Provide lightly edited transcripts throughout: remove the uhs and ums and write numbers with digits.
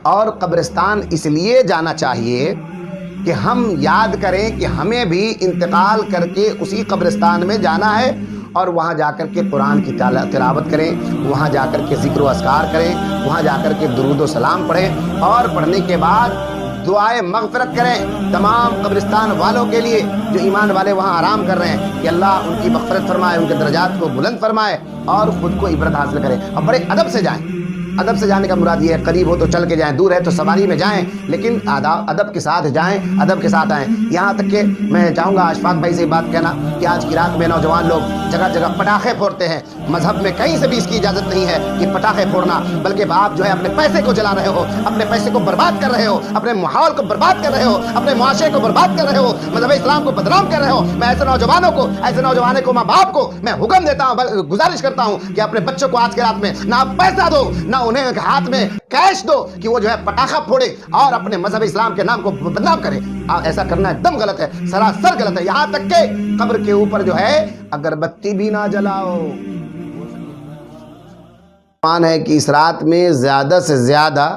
اور قبرستان اس لیے جانا چاہیے کہ ہم یاد کریں کہ ہمیں بھی انتقال کر کے اسی قبرستان میں جانا ہے، اور وہاں جا کر کے قرآن کی تلاوت کریں، وہاں جا کر کے ذکر و اذکار کریں، وہاں جا کر کے درود و سلام پڑھیں، اور پڑھنے کے بعد دعائے مغفرت کریں تمام قبرستان والوں کے لیے جو ایمان والے وہاں آرام کر رہے ہیں، کہ اللہ ان کی مغفرت فرمائے، ان کے درجات کو بلند فرمائے، اور خود کو عبرت حاصل کریں، اور بڑے ادب سے جائیں۔ ادب سے جانے کا مراد یہ ہے، قریب ہو تو چل کے جائیں، دور ہے تو سواری میں جائیں، لیکن ادب کے ساتھ جائیں، ادب کے ساتھ آئیں۔ یہاں تک کہ میں چاہوں گا اشفاق بھائی سے بات کہنا کہ آج کی رات میں نوجوان لوگ جگہ جگہ پٹاخے پھوڑتے ہیں۔ مذہب میں کہیں سے بھی اس کی اجازت نہیں ہے کہ پٹاخے پھوڑنا، بلکہ آپ جو ہے اپنے پیسے کو جلا رہے ہو، اپنے پیسے کو برباد کر رہے ہو، اپنے ماحول کو برباد کر رہے ہو، اپنے معاشرے کو برباد کر رہے ہو، مذہب اسلام کو بدنام کر رہے ہو۔ میں ایسے نوجوانوں کو، ایسے نوجوانوں کو، ماں باپ کو میں حکم دیتا ہوں، گزارش کرتا ہوں کہ اپنے بچوں کو آج کی رات میں نہ آپ پیسہ دو، نہ انہیں ہاتھ میں کیش دو کہ وہ جو ہے پٹاخہ پھوڑے اور اپنے مذہب اسلام کے نام کو بدنام کرے۔ ایسا کرنا ایک دم غلط ہے، سراسر غلط ہے۔ یہاں تک کہ قبر کے اوپر جو ہے اگربتی بھی نہ جلاؤ۔ مان ہے کہ اس رات میں زیادہ سے زیادہ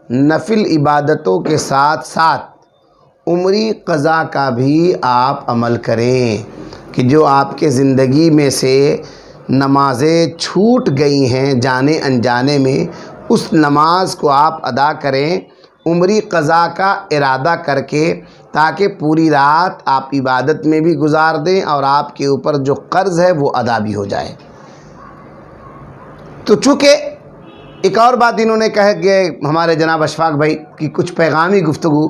نفل عبادتوں کے ساتھ ساتھ عمری قضا کا بھی آپ عمل کریں، کہ جو آپ کے زندگی میں سے نمازیں چھوٹ گئی ہیں جانے انجانے میں، اس نماز کو آپ ادا کریں عمری قضا کا ارادہ کر کے، تاکہ پوری رات آپ عبادت میں بھی گزار دیں اور آپ کے اوپر جو قرض ہے وہ ادا بھی ہو جائے۔ تو چونکہ ایک اور بات انہوں نے کہہ گئے ہمارے جناب اشفاق بھائی کی کچھ پیغامی گفتگو،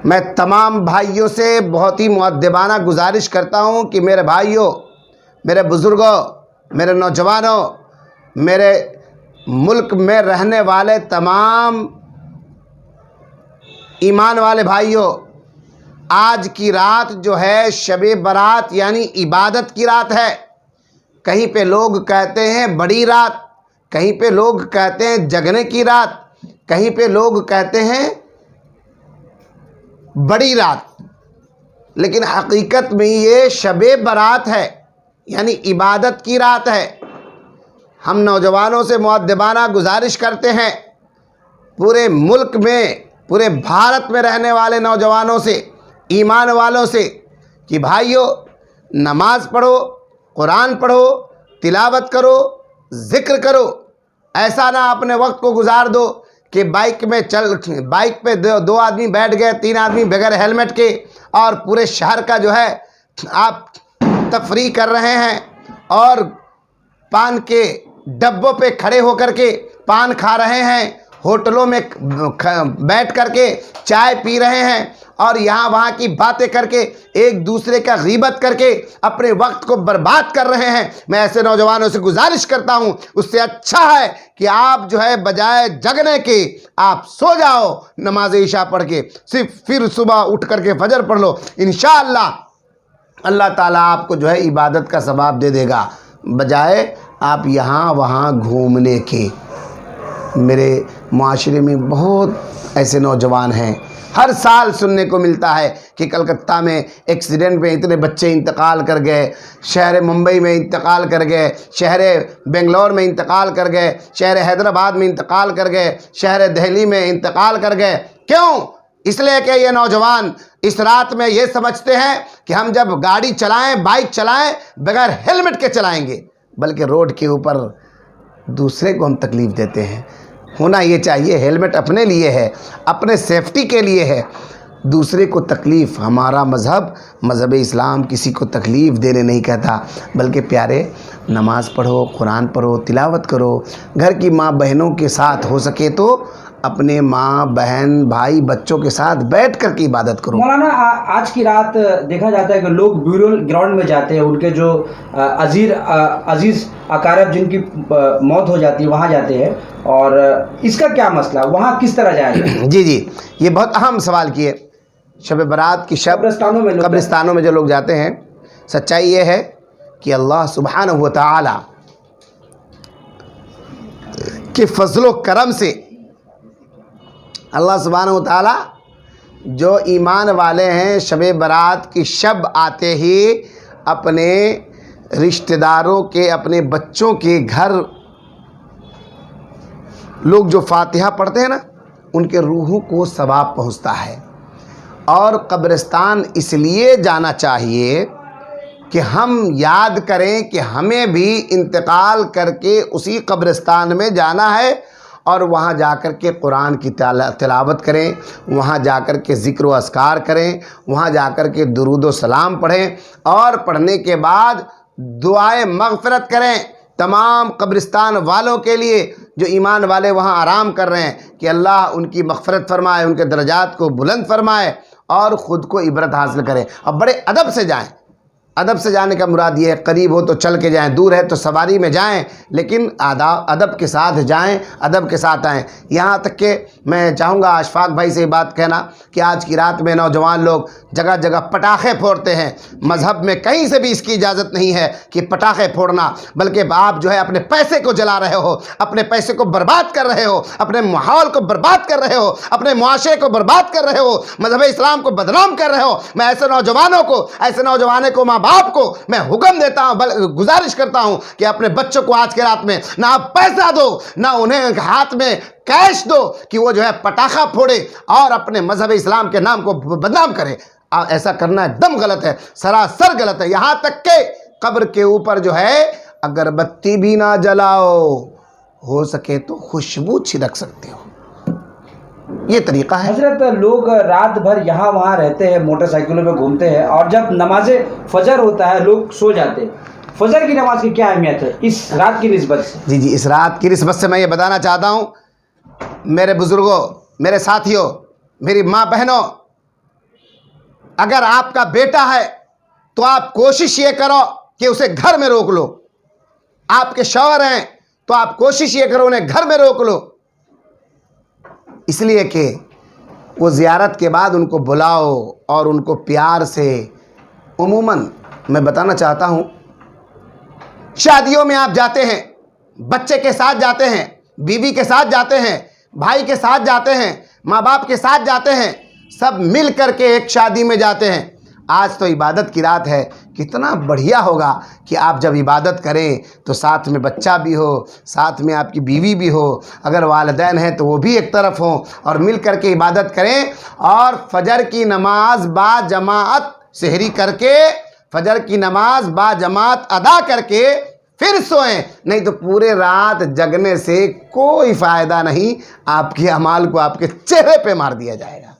میں تمام بھائیوں سے بہت ہی مؤدبانہ گزارش کرتا ہوں کہ میرے بھائیوں، میرے بزرگوں، میرے نوجوانوں، میرے ملک میں رہنے والے تمام ایمان والے بھائیوں، آج کی رات جو ہے شب برات یعنی عبادت کی رات ہے۔ کہیں پہ لوگ کہتے ہیں بڑی رات، کہیں پہ لوگ کہتے ہیں جگنے کی رات، کہیں پہ لوگ کہتے ہیں بڑی رات، لیکن حقیقت میں یہ شب برات ہے، یعنی عبادت کی رات ہے۔ ہم نوجوانوں سے مؤدبانہ گزارش کرتے ہیں، پورے ملک میں، پورے بھارت میں رہنے والے نوجوانوں سے، ایمان والوں سے، کہ بھائیو نماز پڑھو، قرآن پڑھو، تلاوت کرو، ذکر کرو۔ ایسا نہ اپنے وقت کو گزار دو کہ بائک پہ دو آدمی بیٹھ گئے، تین آدمی بغیر ہیلمٹ کے، اور پورے شہر کا جو ہے آپ تفریح کر رہے ہیں، اور پان کے ڈبوں پہ کھڑے ہو کر کے پان کھا رہے ہیں، ہوٹلوں میں بیٹھ کر کے چائے پی رہے ہیں، اور یہاں وہاں کی باتیں کر کے ایک دوسرے کا غیبت کر کے اپنے وقت کو برباد کر رہے ہیں۔ میں ایسے نوجوانوں سے گزارش کرتا ہوں، اس سے اچھا ہے کہ آپ جو ہے بجائے جگنے کے آپ سو جاؤ نماز عشاء پڑھ کے، صرف پھر صبح اٹھ کر کے فجر پڑھ لو، انشاءاللہ اللہ تعالیٰ آپ کو جو ہے عبادت کا ثواب دے دے گا، بجائے آپ یہاں وہاں گھومنے کے۔ میرے معاشرے میں بہت ایسے نوجوان ہیں، ہر سال سننے کو ملتا ہے کہ کلکتہ میں ایکسیڈنٹ میں اتنے بچے انتقال کر گئے، شہر ممبئی میں انتقال کر گئے، شہر بنگلور میں انتقال کر گئے، شہر حیدرآباد میں انتقال کر گئے، شہر دہلی میں انتقال کر گئے۔ کیوں؟ اس لیے کہ یہ نوجوان اس رات میں یہ سمجھتے ہیں کہ ہم جب گاڑی چلائیں، بائک چلائیں، بغیر ہیلمٹ کے چلائیں گے، بلکہ روڈ کے اوپر دوسرے کو ہم تکلیف دیتے ہیں۔ ہونا یہ چاہیے ہیلمٹ اپنے لیے ہے، اپنے سیفٹی کے لیے ہے، دوسرے کو تکلیف۔ ہمارا مذہب اسلام کسی کو تکلیف دینے نہیں کہتا، بلکہ پیارے نماز پڑھو، قرآن پڑھو، تلاوت کرو، گھر کی ماں بہنوں کے ساتھ ہو سکے تو اپنے ماں بہن بھائی بچوں کے ساتھ بیٹھ کر کی عبادت کرو۔ مولانا آج کی رات دیکھا جاتا ہے کہ لوگ بیورل گراؤنڈ میں جاتے ہیں، ان کے جو عزیز اقارب جن کی موت ہو جاتی ہے وہاں جاتے ہیں، اور اس کا کیا مسئلہ، وہاں کس طرح جائیں گے؟ جی یہ بہت اہم سوال کیے۔ شب برات کی شب قبرستانوں میں جو لوگ جاتے ہیں، سچائی یہ ہے کہ اللہ سبحانہ و تعالی کے فضل و کرم سے اللہ سبحانہ و تعالی جو ایمان والے ہیں شب برات کی شب آتے ہی اپنے رشتہ داروں کے، اپنے بچوں کے گھر لوگ جو فاتحہ پڑھتے ہیں نا ان کے روحوں کو ثواب پہنچتا ہے. اور قبرستان اس لیے جانا چاہیے کہ ہم یاد کریں کہ ہمیں بھی انتقال کر کے اسی قبرستان میں جانا ہے اور وہاں جا کر کے قرآن کی تلاوت کریں, وہاں جا کر کے ذکر و اذکار کریں, وہاں جا کر کے درود و سلام پڑھیں اور پڑھنے کے بعد دعائے مغفرت کریں تمام قبرستان والوں کے لیے جو ایمان والے وہاں آرام کر رہے ہیں کہ اللہ ان کی مغفرت فرمائے, ان کے درجات کو بلند فرمائے اور خود کو عبرت حاصل کریں. اور بڑے ادب سے جائیں. ادب سے جانے کا مراد یہ ہے قریب ہو تو چل کے جائیں, دور ہے تو سواری میں جائیں, لیکن ادب کے ساتھ جائیں, ادب کے ساتھ آئیں. یہاں تک کہ میں چاہوں گا اشفاق بھائی سے یہ بات کہنا کہ آج کی رات میں نوجوان لوگ جگہ جگہ پٹاخے پھوڑتے ہیں. مذہب میں کہیں سے بھی اس کی اجازت نہیں ہے کہ پٹاخے پھوڑنا, بلکہ آپ جو ہے اپنے پیسے کو جلا رہے ہو, اپنے پیسے کو برباد کر رہے ہو, اپنے ماحول کو برباد کر رہے ہو, اپنے معاشرے کو برباد کر رہے ہو, مذہب اسلام کو بدنام کر رہے ہو. میں ایسے نوجوانوں کو, ایسے نوجوانوں کو, ماں باپ کو میں حکم دیتا ہوں, گزارش کرتا ہوں کہ اپنے بچوں کو آج کے رات میں نہ آپ پیسہ دو, نہ انہیں ہاتھ میں کیش دو کہ وہ جو ہے پٹاخہ پھوڑے اور اپنے مذہب اسلام کے نام کو بدنام کرے. ایسا کرنا ایک دم غلط ہے, سراسر غلط ہے. یہاں تک کہ قبر کے اوپر جو ہے اگربتی بھی نہ جلاؤ, ہو سکے تو خوشبو چھڑک سکتے ہو. یہ طریقہ ہے. حضرت لوگ رات بھر یہاں وہاں رہتے ہیں, موٹر سائیکلوں پہ گھومتے ہیں, اور جب نماز فجر ہوتا ہے لوگ سو جاتے ہیں. فجر کی نماز کی کیا اہمیت ہے اس رات کی نسبت سے؟ جی اس رات کی نسبت سے میں یہ بتانا چاہتا ہوں میرے بزرگوں, میرے ساتھیوں, میری ماں بہنوں, اگر آپ کا بیٹا ہے تو آپ کوشش یہ کرو کہ اسے گھر میں روک لو. آپ کے شوہر ہیں تو آپ کوشش یہ کرو انہیں گھر میں روک لو, اس لیے کہ وہ زیارت کے بعد ان کو بلاؤ اور ان کو پیار سے. عموماً میں بتانا چاہتا ہوں شادیوں میں آپ جاتے ہیں, بچے کے ساتھ جاتے ہیں, بیوی کے ساتھ جاتے ہیں, بھائی کے ساتھ جاتے ہیں, ماں باپ کے ساتھ جاتے ہیں, سب مل کر کے ایک شادی میں جاتے ہیں. آج تو عبادت کی رات ہے, کتنا بڑھیا ہوگا کہ آپ جب عبادت کریں تو ساتھ میں بچہ بھی ہو, ساتھ میں آپ کی بیوی بھی ہو, اگر والدین ہیں تو وہ بھی ایک طرف ہوں, اور مل کر کے عبادت کریں. اور فجر کی نماز با جماعت سحری کر کے, فجر کی نماز با جماعت ادا کر کے پھر سوئیں, نہیں تو پورے رات جگنے سے کوئی فائدہ نہیں. آپ کے اعمال کو آپ کے چہرے پہ مار دیا جائے گا.